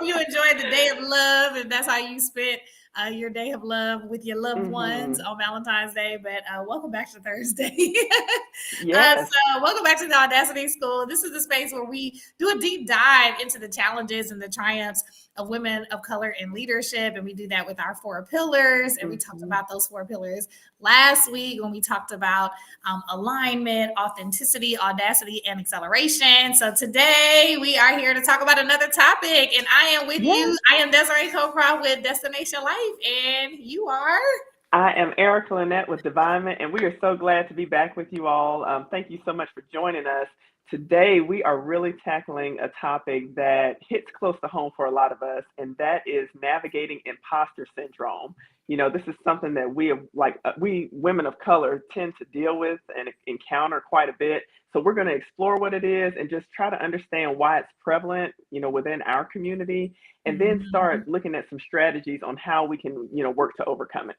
you enjoyed the day of love, and that's how you spent your day of love with your loved ones Mm-hmm. on Valentine's Day. But welcome back to Thursday. Yes. So, welcome back to the Audacity School. This is the space where we do a deep dive into the challenges and the triumphs of women of color in leadership. And we do that with our four pillars. And we talked Mm-hmm. about those four pillars last week when we talked about alignment, authenticity, audacity, and acceleration. So today we are here to talk about another topic. And I am with Yes. you. I am Desiree Cocroft with Destination Life. And you are? I am Erica Lynette with Divinement, and we are so glad to be back with you all. Thank you so much for joining us. Today, we are really tackling a topic that hits close to home for a lot of us, and that is navigating imposter syndrome. This is something that we women of color tend to deal with and encounter quite a bit. So we're going to explore what it is and just try to understand why it's prevalent, within our community, and then Mhm. start looking at some strategies on how we can, work to overcome it.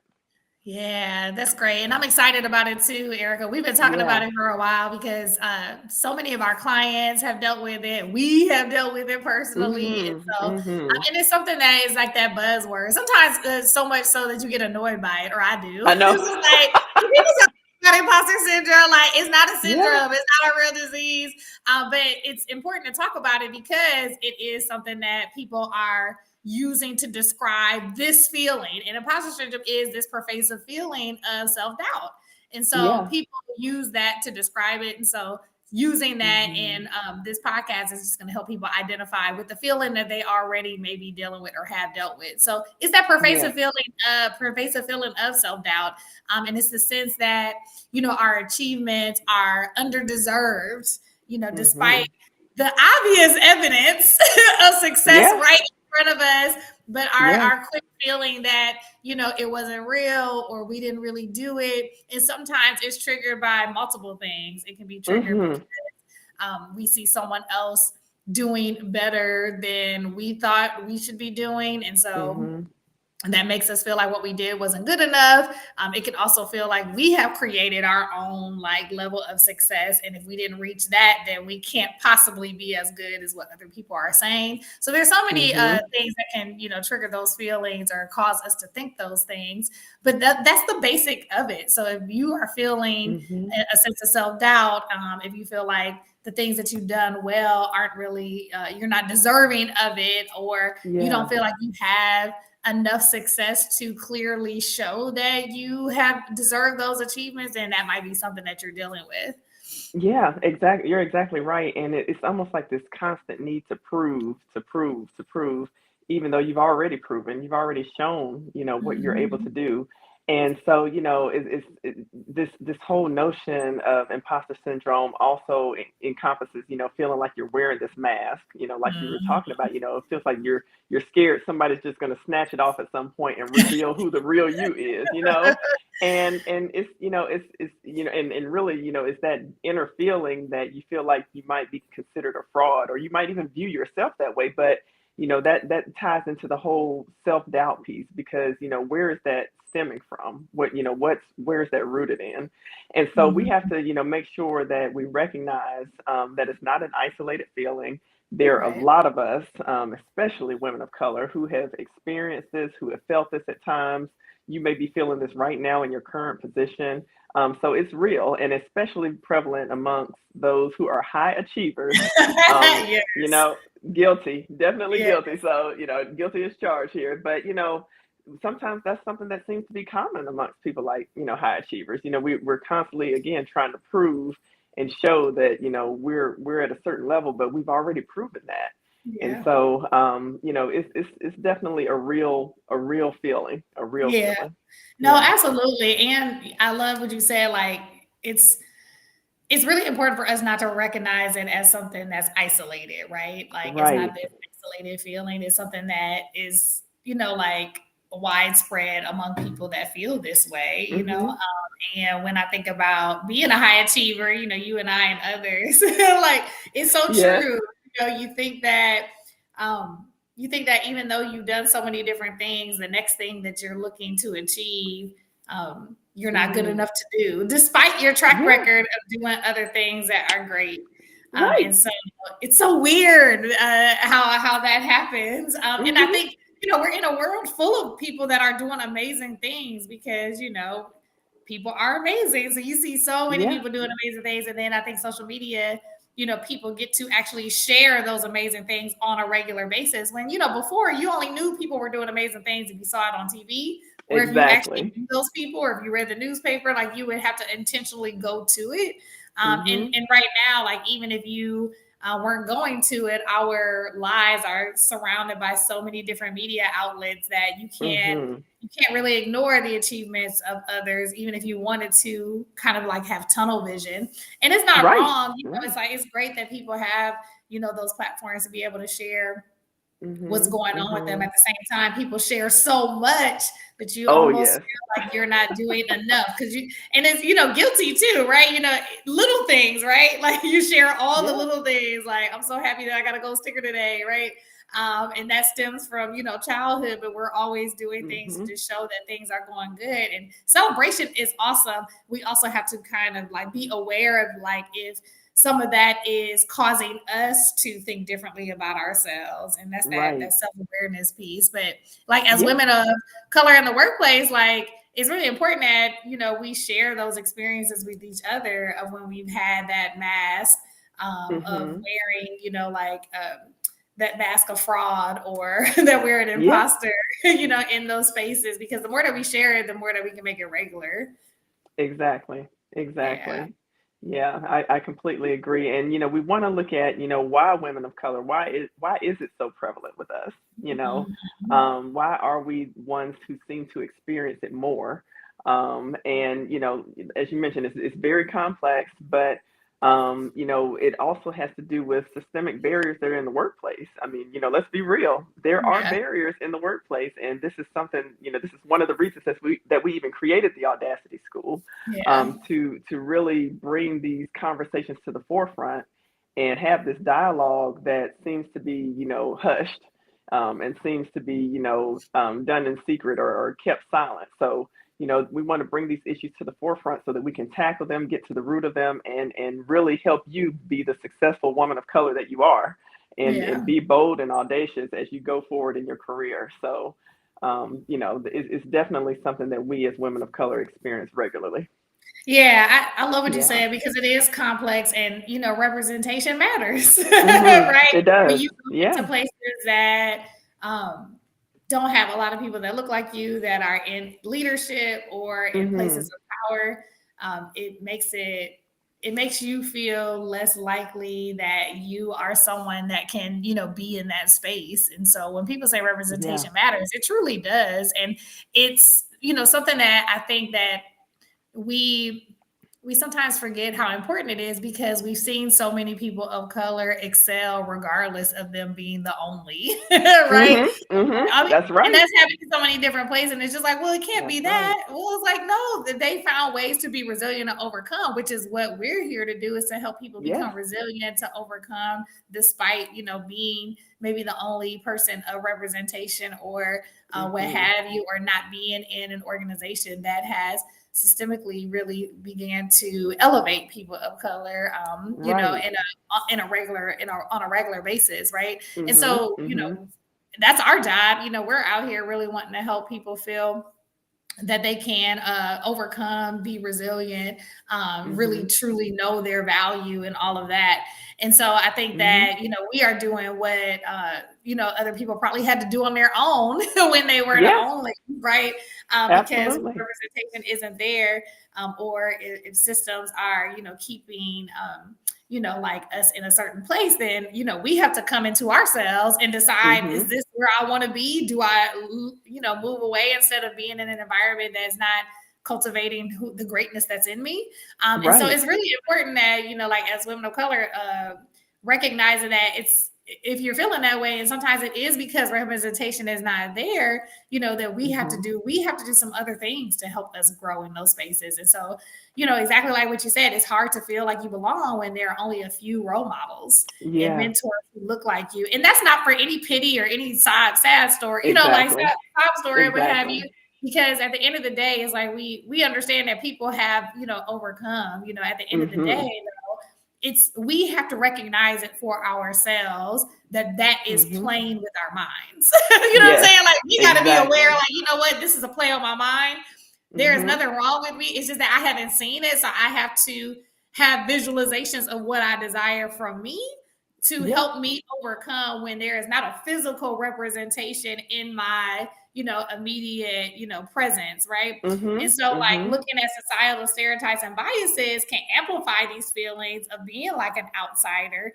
Yeah, that's great. And I'm excited about it too, Erica. We've been talking Yeah. about it for a while because so many of our clients have dealt with it. We have dealt with it personally. And Mhm. so, Mhm. and it's something that is like that buzzword. Sometimes so much so that you get annoyed by it, or I do. I It's know. just like, when people talk about imposter syndrome, like it's not a Yeah. syndrome, it's not a real disease. But it's important to talk about it because it is something that people are using to describe this feeling. And imposter syndrome is this pervasive feeling of self doubt. And so Yeah. people use that to describe it. And so using that Mhm. in this podcast is just going to help people identify with the feeling that they already may be dealing with or have dealt with. So it's that Yeah. pervasive feeling of self doubt, and it's the sense that our achievements are underdeserved. Despite Mhm. the obvious evidence of success Yeah. right in front of us, but Yeah. our quick feeling that it wasn't real or we didn't really do it. And sometimes it's triggered by multiple things. It can be triggered because Mhm. we see someone else doing better than we thought we should be doing, and so Mhm. that makes us feel like what we did wasn't good enough. It can also feel like we have created our own like level of success, and if we didn't reach that, then we can't possibly be as good as what other people are saying. So there's so many Mhm. things that can trigger those feelings or cause us to think those things. But that's the basic of it. So if you are feeling Mhm. a sense of self doubt, if you feel like the things that you've done well aren't really you're not deserving of it, or you don't Yeah. feel like you have enough success to clearly show that you have deserved those achievements, and that might be something that you're dealing with. Yeah, exactly. You're exactly right. And it's almost like this constant need to prove, to prove, to prove, even though you've already proven, you've already shown, what you're able to Mhm. do. And so, this whole notion of imposter syndrome also encompasses, feeling like you're wearing this mask, like you were talking Mhm. about, it feels like you're scared somebody's just going to snatch it off at some point and reveal who the real you is. And it's and really it's that inner feeling that you feel like you might be considered a fraud, or you might even view yourself that way. But that ties into the whole self-doubt piece, because where is that stemming from? Where is that rooted in? And so we have Mhm. to make sure that we recognize that it's not an isolated feeling. There are a Right. lot of us, especially women of color, who have experienced this, who have felt this at times. You may be feeling this right now in your current position. So it's real, and especially prevalent amongst those who are high achievers. You Yes. know, Guilty, definitely Yeah. guilty. So, guilty is charged here. But, sometimes that's something that seems to be common amongst people like, high achievers. We're constantly, again, trying to prove and show that, we're at a certain level, but we've already proven that. And Yeah. so, it's definitely a real feeling, a real Yeah. feeling. No, Yeah. absolutely. And I love what you said. Like it's it's really important for us not to recognize it as something that's isolated, right? Like it's not Right. this isolated feeling. It's something that is, like widespread among people that feel this way, Mhm. And when I think about being a high achiever, you and I and others, like it's so Yeah. true. Um, you think that even though you've done so many different things, the next thing that you're looking to achieve, you're not good Mhm. enough to do, despite your track Yeah. record of doing other things that are great. And Right. so it's so weird how that happens. And I Mhm. think, we're in a world full of people that are doing amazing things because, people are amazing. So you see so many Yeah. people doing amazing things. And then I think social media, people get to actually share those amazing things on a regular basis. When, before you only knew people were doing amazing things if you saw it on TV, or if you actually Exactly. knew those people, or if you read the newspaper, like you would have to intentionally go to it. And Mhm. and right now, like even if you weren't going to it, our lives are surrounded by so many different media outlets that Mhm. you can't really ignore the achievements of others, even if you wanted to kind of like have tunnel vision. And it's not Right. wrong. Right. It's like it's great that people have, those platforms to be able to share what's Mhm. going on with them. Mhm. At the same time, people share so much that you Oh, almost yes. feel like you're not doing enough because and it's, guilty too, right? Little things, right? Like you share all the Yeah. little things, like, I'm so happy that I got a gold sticker today, right? And that stems from, childhood, but we're always doing things to Mhm. just show that things are going good. And celebration is awesome. We also have to kind of like be aware of like if some of that is causing us to think differently about ourselves, and that's that Right. self-awareness piece. But like as Yeah. women of color in the workplace, like it's really important that we share those experiences with each other of when we've had that mask of Mhm. wearing that mask of fraud, or that we're an Yeah. imposter in those spaces, because the more that we share it, the more that we can make it regular. Exactly. Yeah. Exactly. Yeah, I completely agree. And we want to look at, why women of color, why is it so prevalent with us? Mhm. Why are we ones who seem to experience it more? And as you mentioned, it's very complex, but it also has to do with systemic barriers that are in the workplace. I mean, let's be real. There are Yeah. barriers in the workplace, and this is something, this is one of the reasons that we even created the Audacity School, Yeah. to really bring these conversations to the forefront and have this dialogue that seems to be, hushed, and seems to be, done in secret, or kept silent. So, we want to bring these issues to the forefront so that we can tackle them, get to the root of them, and really help you be the successful woman of color that you are, and Yeah. be bold and audacious as you go forward in your career. So, it's definitely something that we as women of color experience regularly. Yeah, I love what you Yeah. said, because it is complex, and representation matters, Mhm. right? It When does. you go into Yeah. places that don't have a lot of people that look like you, that are in leadership or in places Mhm. of power, it makes you feel less likely that you are someone that can, be in that space. And so when people say Yeah. representation matters, it truly does. And it's, something that I think that we we sometimes forget how important it is, because we've seen so many people of color excel regardless of them being the only, right? Mhm. Mhm. I mean, That's and right. that's happening in so many different places, and it's just like, well, it can't be That's right. that. Well, it's like, no, that they found ways to be resilient and overcome, which is what we're here to do, is to help people Yes. become resilient, to overcome, despite being maybe the only person of representation, or what Mhm. have you, or not being in an organization that has systemically really began to elevate people of color, Right. on a regular basis, right? And Mhm. so, Mhm. that's our job. We're out here really wanting to help people feel that they can overcome, be resilient, really Mhm. truly know their value and all of that. And so I think Mhm. that, we are doing what, other people probably had to do on their own when they were the Yeah. only, right? Because Absolutely. representation isn't there, or if systems are, keeping, like us in a certain place, then, we have to come into ourselves and decide, is Mhm. this where I want to be? Do I, move away instead of being in an environment that's not cultivating the greatness that's in me? And so Right. it's really important that, like as women of color, recognizing that it's, if you're feeling that way, and sometimes it is because representation is not there, that Mhm. we have to do some other things to help us grow in those spaces. And so, exactly like what you said, it's hard to feel like you belong when there are only a few role models and Yeah. mentors who look like you. And that's not for any pity or any sad story, like Exactly. sad story, what have you. Exactly. Because at the end of the day, it's like we understand that people have, overcome. At the end of the day, Mhm. though, we have to recognize it for ourselves that is Mm-hmm. playing with our minds. You know what I'm Yes, saying? Like we got to be aware, exactly. like, you know what, this is a play on my mind. There is Mm-hmm. nothing wrong with me. It's just that I haven't seen it. So I have to have visualizations of what I desire from me to Yeah. help me overcome when there is not a physical representation in my, immediate, presence, right? And Mm-hmm. so, like, Mm-hmm. looking at societal stereotypes and biases can amplify these feelings of being like an outsider.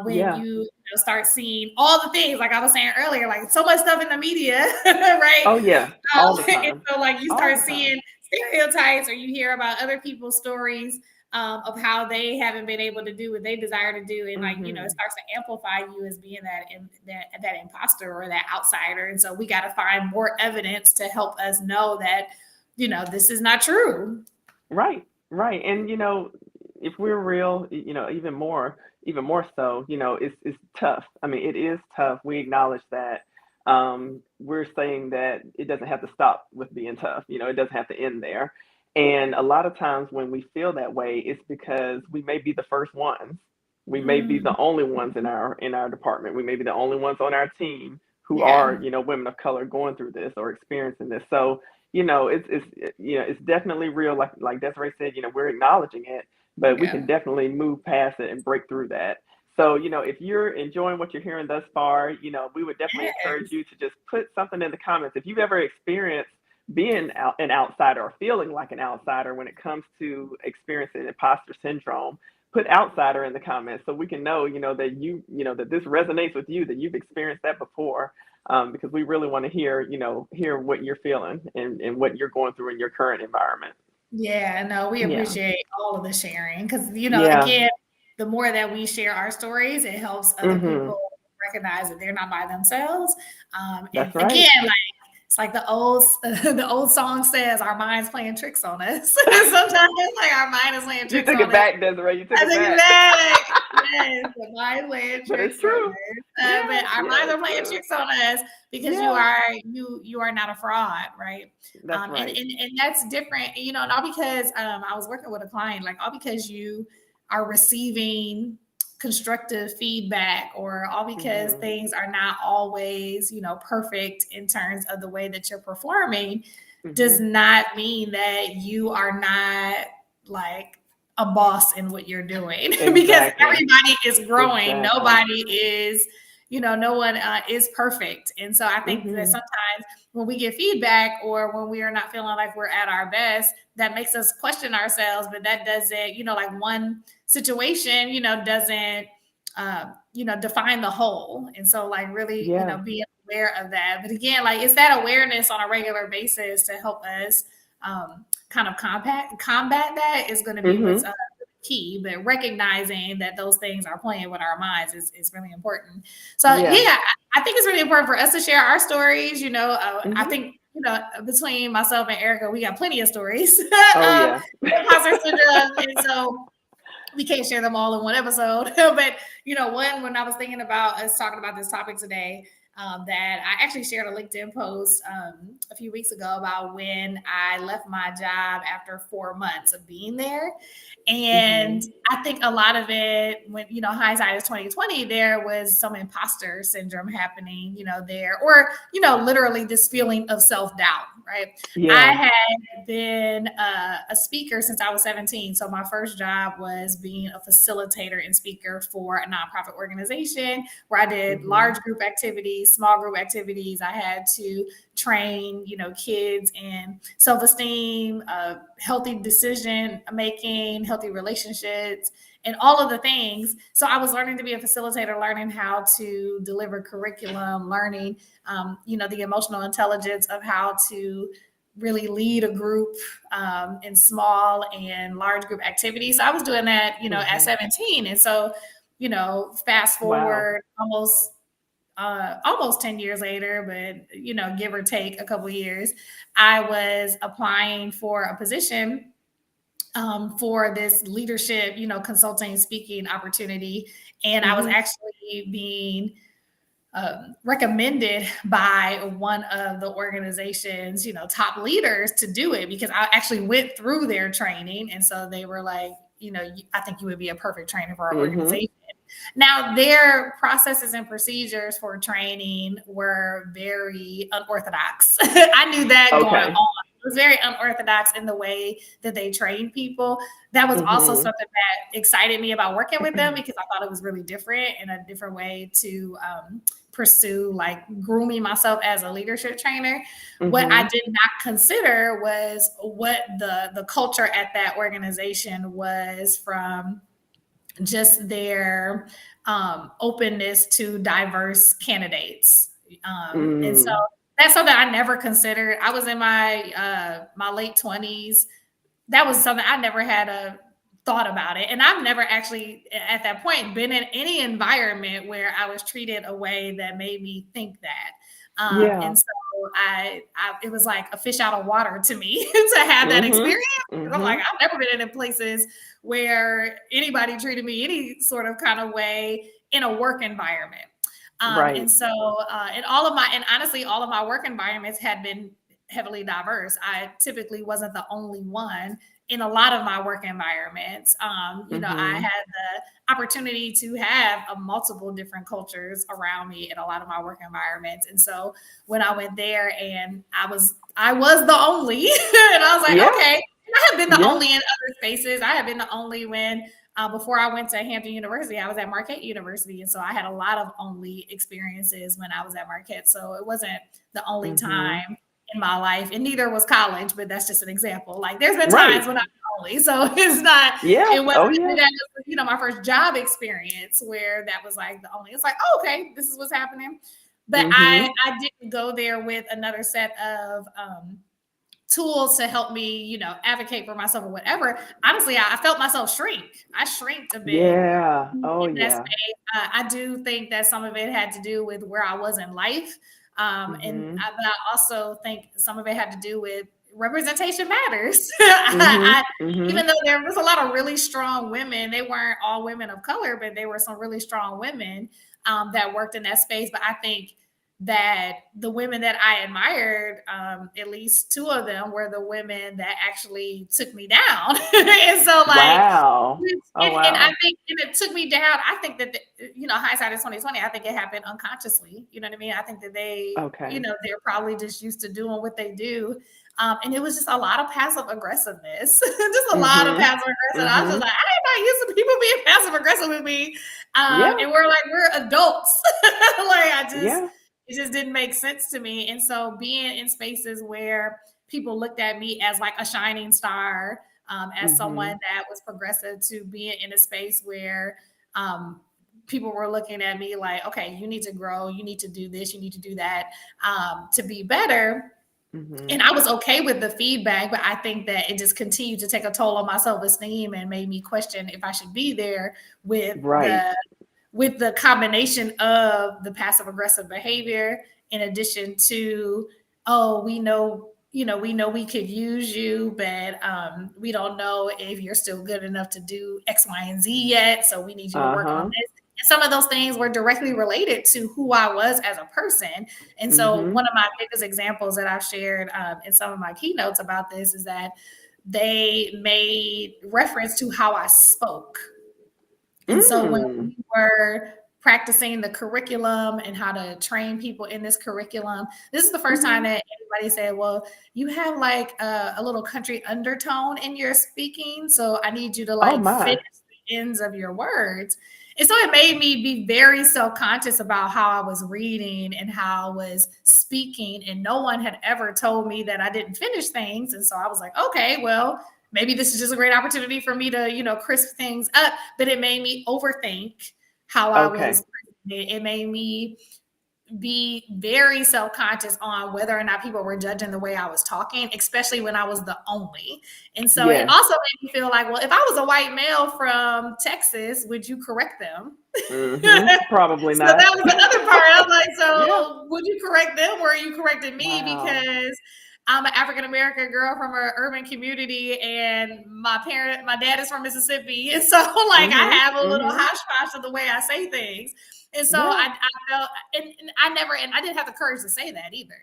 When Yeah. you, start seeing all the things, like I was saying earlier, like so much stuff in the media, right? Oh yeah. All the And time. so, like, you All start the time. seeing stereotypes, or you hear about other people's stories of how they haven't been able to do what they desire to do, and like, it Mm-hmm. starts to amplify you as being that imposter or that outsider. And so we got to find more evidence to help us know that this is not true. Right, right. And if we're real, even more so, it's tough. I mean, it is tough. We acknowledge that. We're saying that it doesn't have to stop with being tough. It doesn't have to end there. And a lot of times when we feel that way, it's because we may be the first ones. We may be Mm, the only ones in our department. We may be the only ones on our team who are, yeah. women of color going through this or experiencing this. So it's definitely real. Like Desiree said, we're acknowledging it, but we can Yeah. definitely move past it and break through that. So if you're enjoying what you're hearing thus far, we would definitely encourage Yes. you to just put something in the comments. If you've ever experienced being an outsider or feeling like an outsider when it comes to experiencing imposter syndrome, put outsider in the comments so we can know, that that this resonates with you, that you've experienced that before, because we really want to hear what you're feeling and what you're going through in your current environment. Yeah, no, we Yeah. appreciate all of the sharing because, Yeah. again, the more that we share our stories, it helps other Mhm. people recognize that they're not by themselves. And That's right. again, like it's like the old the old song says, our mind's playing tricks on us. Sometimes it's like our mind is playing You tricks took on it us. back, Desiree. You took I it think back. that, yes, the mind playing But it's tricks on true. us. Yeah. But our Yeah. minds are It's playing true. tricks on us because you Yeah. are you are not a fraud, right? That's And, right. and that's different, and all because I was working with a client, like all because you are receiving constructive feedback, or all because Mhm. things are not always, perfect in terms of the way that you're performing, does Mhm. not mean that you are not like a boss in what you're doing. Because Exactly. everybody is growing. Exactly. Nobody is, no one is perfect. And so I think that Mhm. sometimes when we get feedback, or when we are not feeling like we're at our best, that makes us question ourselves. But that doesn't, like one situation, doesn't, define the whole. And so, like, really, Yeah. being aware of that. But again, like, it's that awareness on a regular basis to help us kind of combat that is going to be what's Mhm. key. But recognizing that those things are playing with our minds is really important. So Yeah. yeah, I think it's really important for us to share our stories. I Mhm. think, between myself and Erica, we got plenty of stories. Oh yeah. Imposter syndrome, and so we can't share them all in one episode. But one, when I was thinking about us talking about this topic today, that I actually shared a LinkedIn post a few weeks ago about when I left my job after 4 months of being there. And Mhm. I think a lot of it, when hindsight is 2020, there was some imposter syndrome happening, there, or literally this feeling of self-doubt, right? I Yeah. had been a speaker since I was 17. So my first job was being a facilitator and speaker for a nonprofit organization where I did large Mhm. group activities, small group activities. I had to train, kids in self-esteem, healthy decision making, healthy relationships, and all of the things. So I was learning to be a facilitator, learning how to deliver curriculum, learning, the emotional intelligence of how to really lead a group in small and large group activities. So I was doing that, at Mhm. 17. And so, fast Wow. forward almost 10 years later, but give or take a couple years, I was applying for a position for this leadership, consulting speaking opportunity. And I was Mhm. actually being recommended by one of the organization's, top leaders to do it, because I actually went through their training. And so they were like, I think you would be a perfect trainer for our Mhm. organization. Now, their processes and procedures for training were very unorthodox. I knew that going Okay. on. It was very unorthodox in the way that they train people. That was also Mhm. something that excited me about working with them because I thought it was really different and a different way to pursue like grooming myself as a leadership trainer. What I Mhm. did not consider was what the culture at that organization was from just their openness to diverse candidates. And so Mm. that's something I never considered. I was in my late 20s. That was something I never had a thought about it. And I've never actually at that point been in any environment where I was treated a way that made me think that. And Yeah. so it was like a fish out of water to me to have that Mhm. experience. Because I'm like, Mhm. I've never been in places where anybody treated me any sort of kind of way in a work environment. Right. And so, and honestly, all of my work environments had been heavily diverse. I typically wasn't the only one in a lot of my work environments. I Mhm. had the opportunity to have multiple different cultures around me in a lot of my work environments. And so when I went there and I was the only, and I was like, Yeah. okay. And I have been the Yeah. only in other spaces. I have been the only when before I went to Hampton University, I was at Marquette University. And so I had a lot of only experiences when I was at Marquette. So it wasn't the only Mhm. time in my life, and neither was college, but that's just an example. Like there's been times Right. when I'm only, so it's not, Yeah. it wasn't Oh, yeah. that was, my first job experience where that was like the only, it's like, oh, okay, this is what's happening. But I Mhm. I didn't go there with another set of tools to help me, advocate for myself or whatever. Honestly, I felt myself shrink. I shrinked a bit Yeah. in Oh, that yeah. space. I do think that some of it had to do with where I was in life. Mhm. But I also think some of it had to do with representation matters. Mhm. Mhm. Even though there was a lot of really strong women, they weren't all women of color, but there were some really strong women that worked in that space. But I think that the women that I admired, at least two of them were the women that actually took me down. And so like, Wow. Oh, and I wow. think and it took me down. I think that hindsight is 2020. I think it happened unconsciously. You know what I mean? I think that they, Okay. they're probably just used to doing what they do. And it was just a lot of passive aggressiveness, just a lot of Mhm. passive aggressive. I was just Mhm. like, I am not used to people being passive aggressive with me. Yeah. And we're adults. Like Yeah. it just didn't make sense to me. And so being in spaces where people looked at me as like a shining star, as someone Mhm. that was progressive, to being in a space where um, people were looking at me like, okay, you need to grow, you need to do this, you need to do that to be better. And Mhm. I was okay with the feedback, but I think that it just continued to take a toll on my self esteem and made me question if I should be there with Right. the combination of the passive aggressive behavior in addition to, oh, we know we could use you, but we don't know if you're still good enough to do X, Y, and Z yet, so we need you to work on Uh-huh. this. And some of those things were directly related to who I was as a person. And so Mhm. one of my biggest examples that I've shared in some of my keynotes about this is that they made reference to how I spoke. And so when Mm. we were practicing the curriculum and how to train people in this curriculum, this is the first time Mhm. that anybody said, well, you have like a little country undertone in your speaking. So I need you to Oh, like finish my. the ends of your words. And so it made me be very self-conscious about how I was reading and how I was speaking. And no one had ever told me that I didn't finish things. And so I was like, okay, well, maybe this is just a great opportunity for me to, crisp things up. But it made me overthink how I Okay. was. It made me be very self-conscious on whether or not people were judging the way I was talking, especially when I was the only. And so it Yes. also made me feel like, well, if I was a white male from Texas, would you correct them? Mhm. Probably So not. that was the other part. I was like, Yeah. so would you correct them or are you correcting me? Wow. Because I'm an African American girl from an urban community, and my dad is from Mississippi, and so like I Mhm. have a little Mhm. hodgepodge podge of the way I say things, and so Yeah. I felt, and I didn't have the courage to say that either.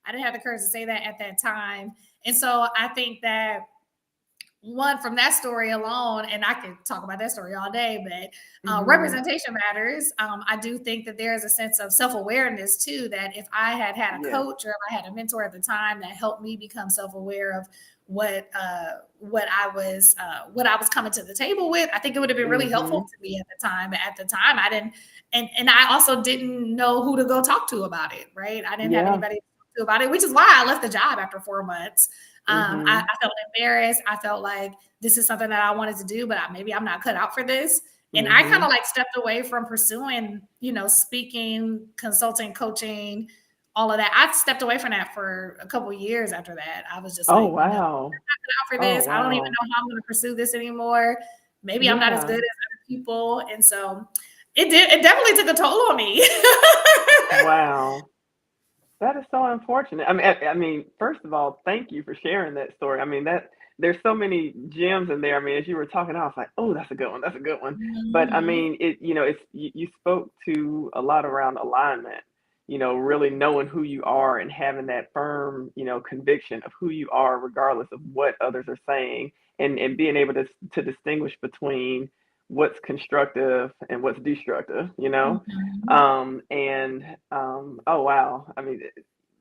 I didn't have the courage to say that at that time, and so I think that one from that story alone, and I could talk about that story all day, but Mhm. representation matters. I do think that there is a sense of self awareness too. That if I had had a Yes. coach or if I had a mentor at the time that helped me become self aware of what I was coming to the table with, I think it would have been really helpful Mhm. to me at the time. But at the time, I didn't, and I also didn't know who to go talk to about it. Right, I didn't have Yeah. anybody to talk to about it, which is why I left the job after 4 months. Mhm. I felt embarrassed. I felt like this is something that I wanted to do, but maybe I'm not cut out for this. And I kind Mhm. of like stepped away from pursuing, speaking, consulting, coaching, all of that. I stepped away from that for a couple of years after that. I was just Oh, like, I'm not wow. cut out for Oh, this. I don't even wow. know how I'm going to pursue this anymore. Maybe I'm not as good as Yeah. other people. And so it definitely took a toll on me. Wow. That is so unfortunate. I mean, first of all, thank you for sharing that story. I mean, that there's so many gems in there. I mean, as you were talking, I was like, "Oh, that's a good one. That's a good one." But I Mhm. mean, it's you spoke to a lot around alignment. Really knowing who you are and having that firm, conviction of who you are, regardless of what others are saying, and being able to distinguish between what's constructive and what's destructive. Mhm. And oh wow, I mean,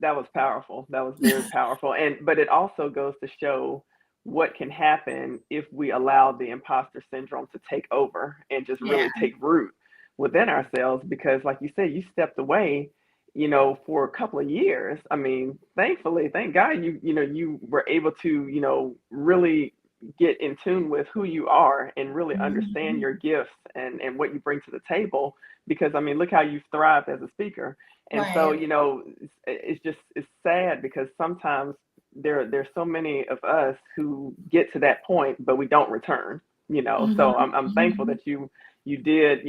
that was powerful. That was very powerful. But it also goes to show what can happen if we allow the imposter syndrome to take over and just Yeah. really take root within ourselves. Because, like you said, you stepped away, for a couple of years. I mean, thankfully, thank God, you were able to, really get in tune with who you are and really understand Mhm. your gifts and what you bring to the table. Because I mean, look how you've thrived as a speaker. And so, Right. it's sad because sometimes there's so many of us who get to that point, but we don't return. Mhm. So I'm thankful Mhm. that you did,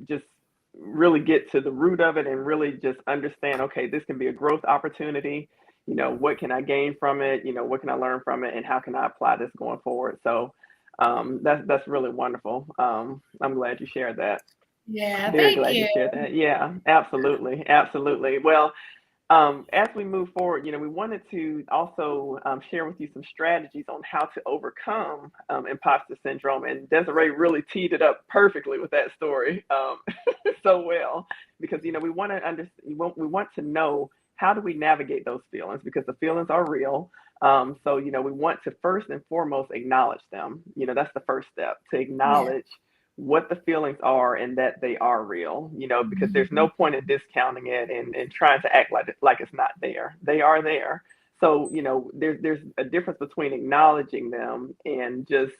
just really get to the root of it and really just understand, okay, this can be a growth opportunity. What can I gain from it? What can I learn from it, and how can I apply this going forward? So that's really wonderful. I'm glad you shared that. Yeah, Very thank glad you you. shared that. Yeah, absolutely, absolutely. Well, as we move forward, we wanted to also share with you some strategies on how to overcome imposter syndrome. And Desiree really teed it up perfectly with that story, so well, because we want to we want to know, how do we navigate those feelings, because the feelings are real. So we want to first and foremost acknowledge them. That's the first step, to Yeah. acknowledge what the feelings are and that they are real, because there's no Mhm. point in discounting it and trying to act like it's not there. They are there. So, there's a difference between acknowledging them and just,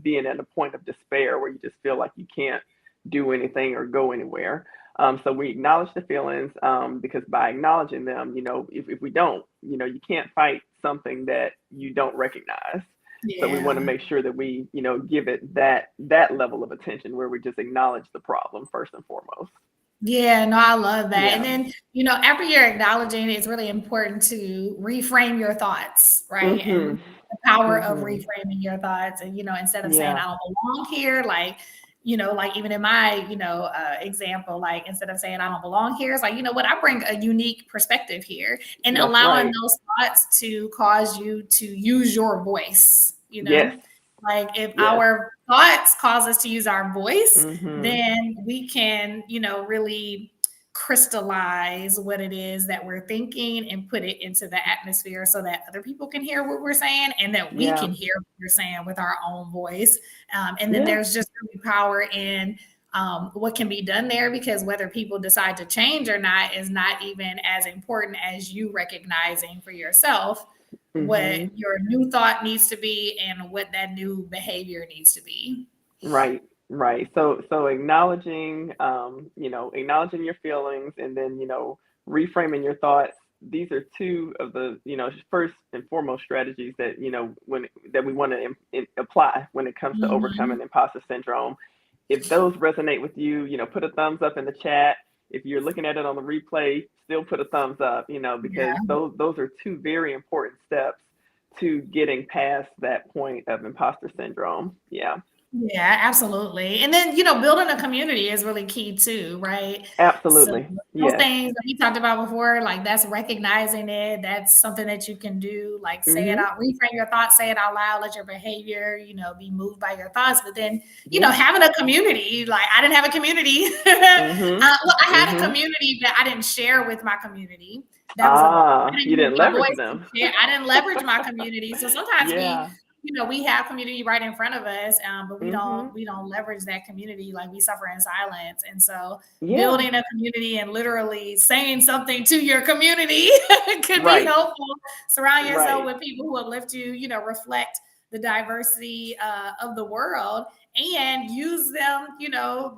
being at a point of despair where you just feel like you can't do anything or go anywhere. So we acknowledge the feelings, because by acknowledging them, if we don't, you can't fight something that you don't recognize. So we want to Yeah. make sure that we, give it that level of attention where we just acknowledge the problem first and foremost. Yeah, no, I love that. And Yeah. then, after you're acknowledging, it's really important to reframe your thoughts, right? And Mhm. the power of Mhm. reframing your thoughts. And, instead of saying, Yeah. I don't belong here, like, like even in my, example, like instead of saying I don't belong here, it's like, you know what, I bring a unique perspective here, and That's allowing right. those thoughts to cause you to use your voice. Yes. Like if Yes. our thoughts cause us to use our voice, Mhm. then we can, really crystallize what it is that we're thinking and put it into the atmosphere so that other people can hear what we're saying and that we Yeah. can hear what we're saying with our own voice. And then Yeah. there's just really power in what can be done there, because whether people decide to change or not is not even as important as you recognizing for yourself what Mhm. your new thought needs to be and what that new behavior needs to be. Right, right. So acknowledging, acknowledging your feelings, and then, reframing your thoughts. These are two of the, first and foremost strategies that, when that we want to apply when it comes to Mhm. overcoming imposter syndrome. If those resonate with you, put a thumbs up in the chat. If you're looking at it on the replay, still put a thumbs up, because Yeah. those are two very important steps to getting past that point of imposter syndrome. Yeah. Yeah, absolutely. And then, building a community is really key too, right? So Absolutely. those Yes. things that we talked about before, like that's recognizing it. That's something that you can do. Like say it Mhm. out, reframe your thoughts, say it out loud, let your behavior, be moved by your thoughts. But then, Yeah. having a community, like I didn't have a community. Mhm. Well, I had a Mhm. community, but I didn't share with my community. That was the goal. I Ah, didn't you use didn't my leverage voice to them. share. I didn't leverage my community. So sometimes Yeah. we have community right in front of us, but we don't Mhm. we don't leverage that community. Like we suffer in silence, and so Yeah. building a community and literally saying something to your community could be Right. helpful. Surround yourself Right. with people who uplift you. Reflect the diversity of the world, and use them.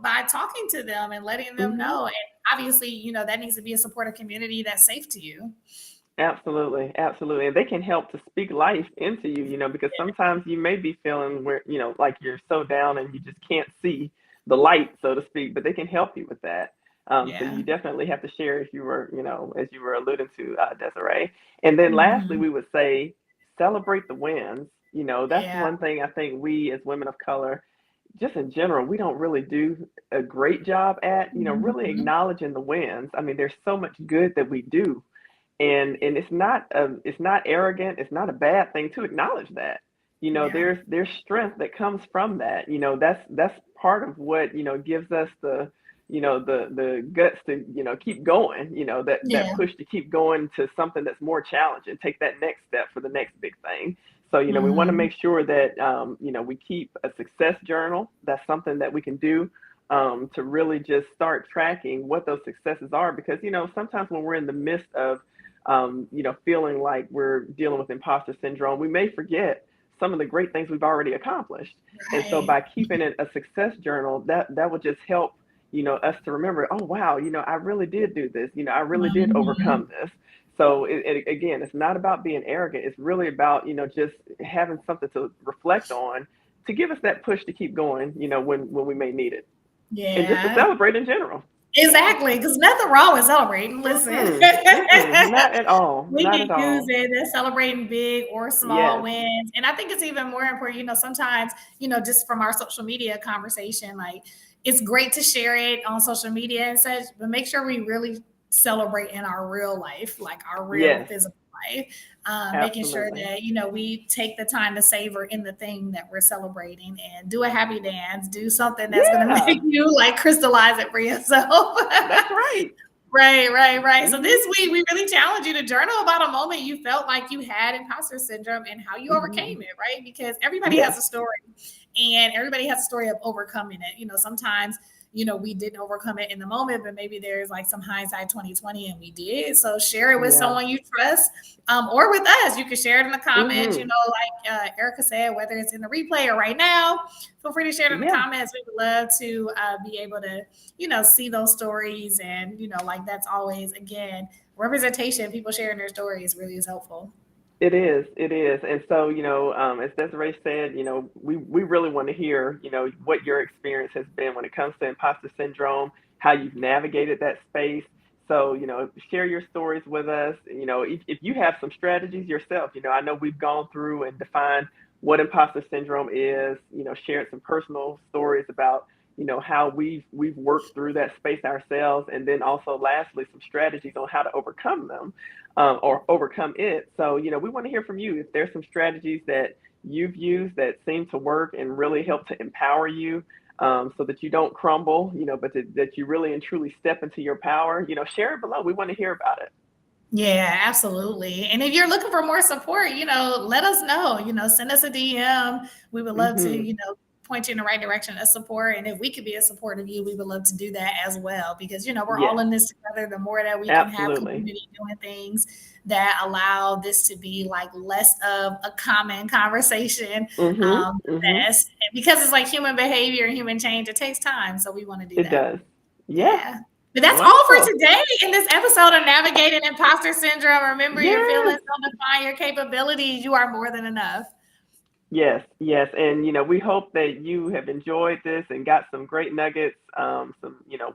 By talking to them and letting them Mhm. know. And obviously, that needs to be a supportive community that's safe to you. Absolutely, absolutely. And they can help to speak life into you, because sometimes you may be feeling where, like you're so down and you just can't see the light, so to speak, but they can help you with that. So Yeah. you definitely have to share, as you were, as you were alluding to, Desiree. And then lastly, Hmm. we would say celebrate the wins. That's Yeah. one thing I think we as women of color, just in general, we don't really do a great job at, really Mhm. acknowledging the wins. I mean, there's so much good that we do, and it's not arrogant, it's not a bad thing to acknowledge that. Yeah. There's strength that comes from that. That's part of what gives us the guts to keep going, that Yeah. push to keep going to something that's more challenging, take that next step for the next big thing. So we want to Mhm. make sure that we keep a success journal. That's something that we can do, to really just start tracking what those successes are, because sometimes when we're in the midst of feeling like we're dealing with imposter syndrome, we may forget some of the great things we've already accomplished. And so Right. by keeping it a success journal, that will just help, us to remember, oh, wow, I really did do this. I really did Mhm. overcome this. So again, it's not about being arrogant. It's really about, just having something to reflect on to give us that push to keep going, when we may need it, and just to Yeah. celebrate in general. Exactly, because nothing wrong with celebrating. Listen. Mm-mm, mm-mm, not at all. We Not can at use all. it as celebrating big or small Yes. wins. And I think it's even more important, sometimes, just from our social media conversation, like it's great to share it on social media and such, but make sure we really celebrate in our real life, like our real Yes. physical life. Making sure Absolutely. that, we take the time to savor in the thing that we're celebrating and do a happy dance, do something that's going to make Yeah, you like crystallize it for yourself. that's right. Right, right, right. So Mhm. this week we really challenge you to journal about a moment you felt like you had imposter syndrome and how you overcame Mhm. it, right? Because everybody has Yes. a story and everybody has a story of overcoming it. Sometimes, we didn't overcome it in the moment, but maybe there's like some hindsight 2020 and we did. So share it with Yeah. someone you trust, or with us. You can share it in the comments, Mhm. like Erica said, whether it's in the replay or right now. Feel free to share it in the Yeah. comments. We would love to be able to see those stories. And, like that's always, again, representation, people sharing their stories really is helpful. It is. It is. And so, as Desiree said, we really want to hear, what your experience has been when it comes to imposter syndrome, how you've navigated that space. So, share your stories with us. If you have some strategies yourself, I know we've gone through and defined what imposter syndrome is, shared some personal stories about, how we've worked through that space ourselves. And then also lastly, some strategies on how to overcome them, or overcome it. So, we want to hear from you. If there's some strategies that you've used that seem to work and really help to empower you, so that you don't crumble, but that you really and truly step into your power, share it below. We want to hear about it. Yeah, absolutely. And if you're looking for more support, let us know. Send us a DM. We would love to, Hmm. point you in the right direction of support. And if we could be a support of you, we would love to do that as well. Because, we're all Yes, in this together. The more that we can have absolutely. community doing things that allow this to be like less of a common conversation, Hmm. the Hmm. best. And because it's like human behavior and human change, it takes time. So we want to do It that. does. Yeah. Yeah. But that's all for Wonderful. today in this episode of Navigating Imposter Syndrome. Remember your Yes. feelings, don't define your capabilities. You are more than enough. Yes, yes, and we hope that you have enjoyed this and got some great nuggets, some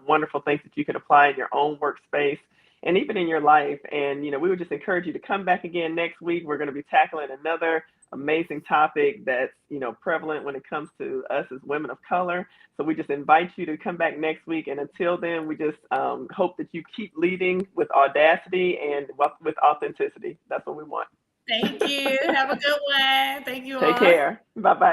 wonderful things that you can apply in your own workspace and even in your life. And we would just encourage you to come back again next week. We're going to be tackling another amazing topic that's, prevalent when it comes to us as women of color. So we just invite you to come back next week. And until then, we just hope that you keep leading with audacity and with authenticity. That's what we want. Thank you. Have a good one. Thank you Take all. care. Bye bye.